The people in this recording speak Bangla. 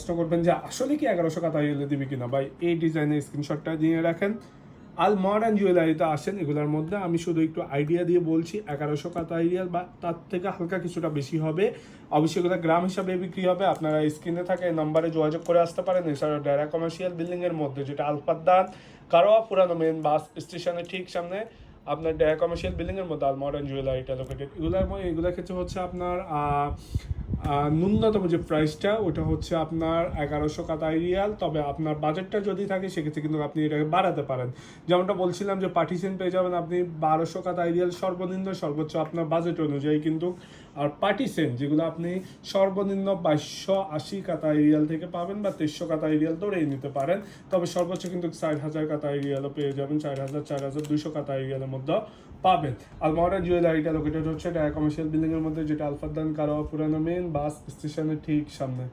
প্রশ্ন করবেন যে আসলে কি 1100 কাতারিয়ালে দিবে কিনা, ভাই এই ডিজাইনের স্ক্রিনশটটা নিয়ে রাখেন। আল মডার্ন জুয়েলারিতে আসেন, এগুলোর মধ্যে আমি শুধু একটু আইডিয়া দিয়ে বলছি, 1100 কাতারিয়াল বা তার থেকে হালকা কিছুটা বেশি হবে। অবশ্যই এগুলো গ্রাম হিসাবে বিক্রি হবে। আপনারা স্ক্রিনে থাকে এই নাম্বারে যোগাযোগ করে আসতে পারেন। এছাড়াও ডেরা কমার্শিয়াল বিল্ডিংয়ের মধ্যে, যেটা আলফাদ্দান কারোয়া পুরানো মেন বাস স্টেশনের ঠিক সামনে, আপনার ডেরা কমার্শিয়াল বিল্ডিংয়ের মধ্যে আল মডার্ন জুয়েলারিটা লোকেটেড। এগুলোর ক্ষেত্রে হচ্ছে আপনার ন্যূনতম যে প্রাইসটা ওটা হচ্ছে আপনার 1100 কাতারিয়াল। তবে আপনার বাজেটটা যদি থাকে সেক্ষেত্রে কিন্তু আপনি এটাকে বাড়াতে পারেন। যেমনটা বলছিলাম যে পার্টিশন পেয়ে যাবেন আপনি 1200 কাতারিয়াল সর্বনিম্ন, সর্বোচ্চ আপনার বাজেট অনুযায়ী কিন্তু। আর পার্টিশন যেগুলো আপনি সর্বনিম্ন 2280 কাতারিয়াল থেকে পাবেন বা 2300 কাতারিয়াল ধরেই নিতে পারেন। তবে সর্বোচ্চ কিন্তু 4000 কাতারিয়ালও পেয়ে যাবেন, 4000 4200 কাতারিয়ালের মধ্যে পাবেন। আর মডার্ন জুয়েলারিটা লোকেটেড হচ্ছে ঢাকা কমার্শিয়াল বিল্ডিংয়ের মধ্যে, যেটা আলফাদ্দান কারোয়া পুরানো মেন বাস স্টেশনের ঠিক সামনে।